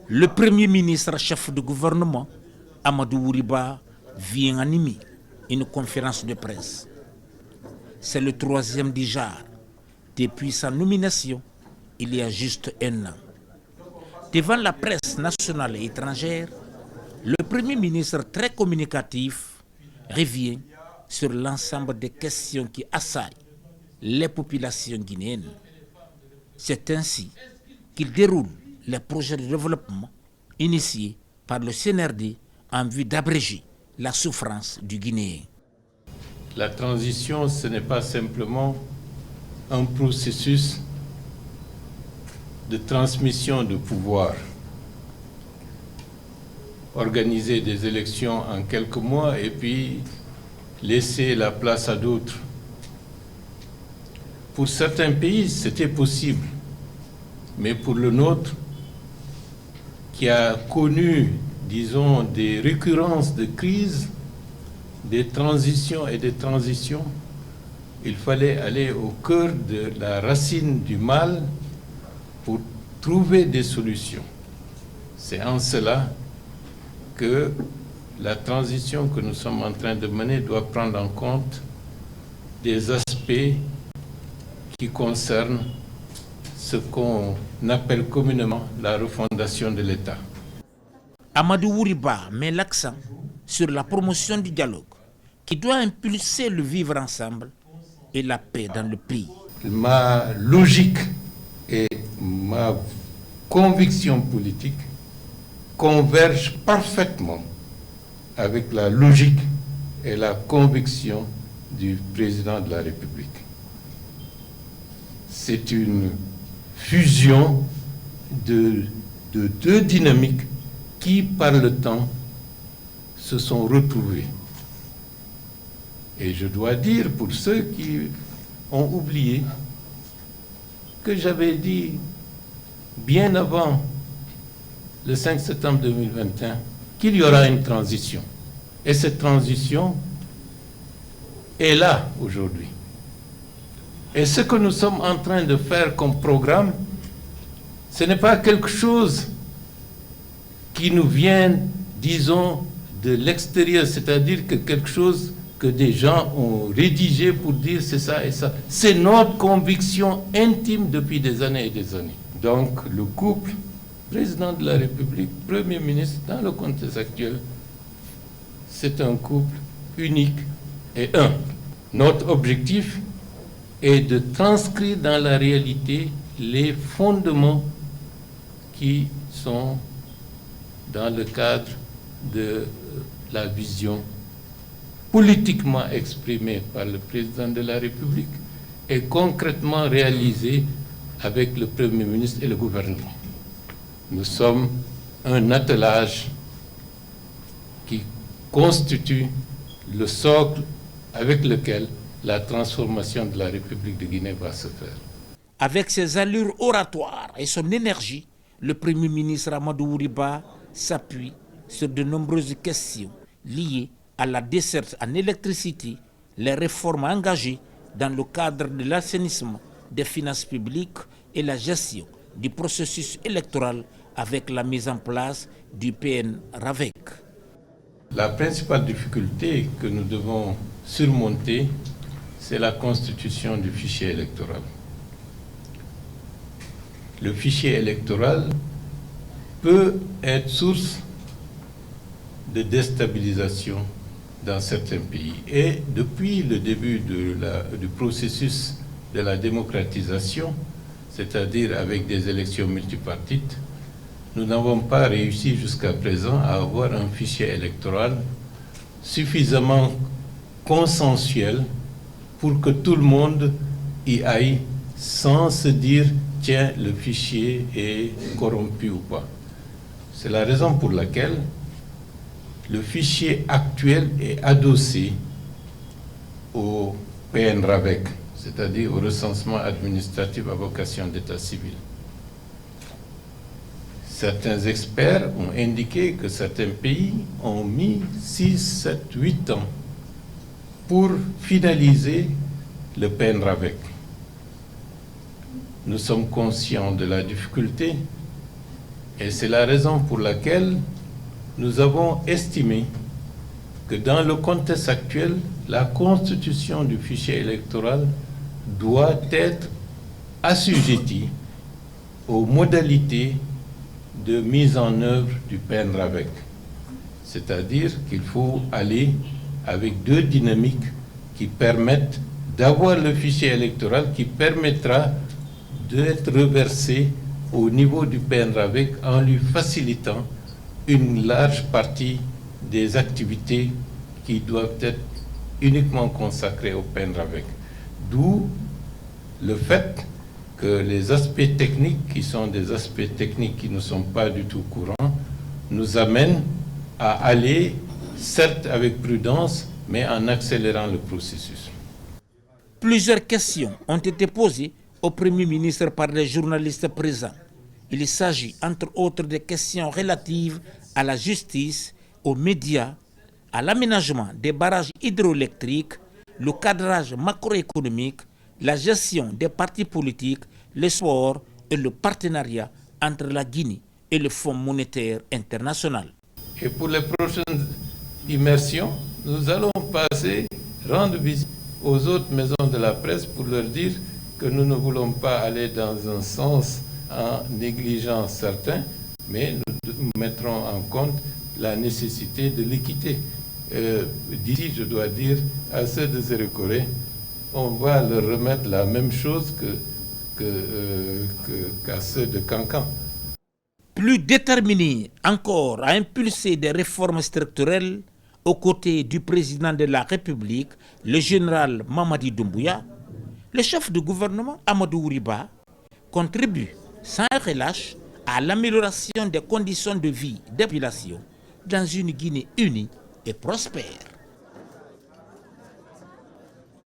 Le Premier ministre chef de gouvernement, Amadou Ouriba, vient animer une conférence de presse. C'est le 3e du genre depuis sa nomination il y a juste un an. Devant la presse nationale et étrangère, le Premier ministre très communicatif revient sur l'ensemble des questions qui assaillent les populations guinéennes. C'est ainsi qu'il déroule les projets de développement initiés par le CNRD en vue d'abréger la souffrance du Guinéen. La transition, ce n'est pas simplement un processus de transmission de pouvoir. Organiser des élections en quelques mois et puis laisser la place à d'autres. Pour certains pays, c'était possible, mais pour le nôtre, qui a connu, disons, des récurrences de crises, des transitions et des transitions, il fallait aller au cœur de la racine du mal pour trouver des solutions. C'est en cela que la transition que nous sommes en train de mener doit prendre en compte des aspects qui concernent ce qu'on appelle communément la refondation de l'État. Amadou Ouriba met l'accent sur la promotion du dialogue qui doit impulser le vivre ensemble et la paix dans le pays. Ma logique et ma conviction politique convergent parfaitement avec la logique et la conviction du président de la République. C'est une fusion de deux dynamiques qui, par le temps, se sont retrouvées. Et je dois dire, pour ceux qui ont oublié, que j'avais dit bien avant le 5 septembre 2021 qu'il y aura une transition. Et cette transition est là aujourd'hui. Et ce que nous sommes en train de faire comme programme, ce n'est pas quelque chose qui nous vient, disons, de l'extérieur, c'est-à-dire que quelque chose que des gens ont rédigé pour dire c'est ça et ça. C'est notre conviction intime depuis des années et des années. Donc le couple président de la République, Premier ministre, dans le contexte actuel, c'est un couple unique et un. Notre objectif est de transcrire dans la réalité les fondements qui sont dans le cadre de la vision politiquement exprimée par le président de la République et concrètement réalisée avec le Premier ministre et le gouvernement. Nous sommes un attelage qui constitue le socle avec lequel la transformation de la République de Guinée va se faire. Avec ses allures oratoires et son énergie, le Premier ministre Amadou Ouriba s'appuie sur de nombreuses questions liées à la desserte en électricité, les réformes engagées dans le cadre de l'assainissement des finances publiques et la gestion du processus électoral avec la mise en place du PN-RAVEC. La principale difficulté que nous devons surmonter, c'est la constitution du fichier électoral. Le fichier électoral peut être source de déstabilisation dans certains pays. Et depuis le début du processus de la démocratisation, c'est-à-dire avec des élections multipartites, nous n'avons pas réussi jusqu'à présent à avoir un fichier électoral suffisamment consensuel pour que tout le monde y aille sans se dire « tiens, le fichier est corrompu ou pas ». C'est la raison pour laquelle le fichier actuel est adossé au PN-RAVEC, c'est-à-dire au recensement administratif à vocation d'état civil. Certains experts ont indiqué que certains pays ont mis 6, 7, 8 ans pour finaliser le PN-RAVEC. Nous sommes conscients de la difficulté, Et c'est la raison pour laquelle nous avons estimé que dans le contexte actuel, la constitution du fichier électoral doit être assujettie aux modalités de mise en œuvre du PNRAVEC. C'est-à-dire qu'il faut aller avec deux dynamiques qui permettent d'avoir le fichier électoral qui permettra d'être reversé au niveau du PNRAVEC en lui facilitant une large partie des activités qui doivent être uniquement consacrées au PNRAVEC. D'où le fait que les aspects techniques, qui sont des aspects techniques qui ne sont pas du tout courants, nous amènent à aller, certes avec prudence, mais en accélérant le processus. Plusieurs questions ont été posées au Premier ministre par les journalistes présents. Il s'agit entre autres des questions relatives à la justice, aux médias, à l'aménagement des barrages hydroélectriques, le cadrage macroéconomique, la gestion des partis politiques, le sport et le partenariat entre la Guinée et le Fonds monétaire international. Et pour les prochaines immersions, nous allons rendre visite aux autres maisons de la presse pour leur dire que nous ne voulons pas aller dans un sens en négligeant certains, mais nous mettrons en compte la nécessité de l'équité. D'ici, je dois dire à ceux de Zéro-Corée, on va leur remettre la même chose qu'à ceux de Cancan. Plus déterminé encore à impulser des réformes structurelles aux côtés du président de la République, le général Mamadi Doumbouya, le chef de gouvernement Amadou Ouriba contribue sans relâche à l'amélioration des conditions de vie des populations dans une Guinée unie et prospère.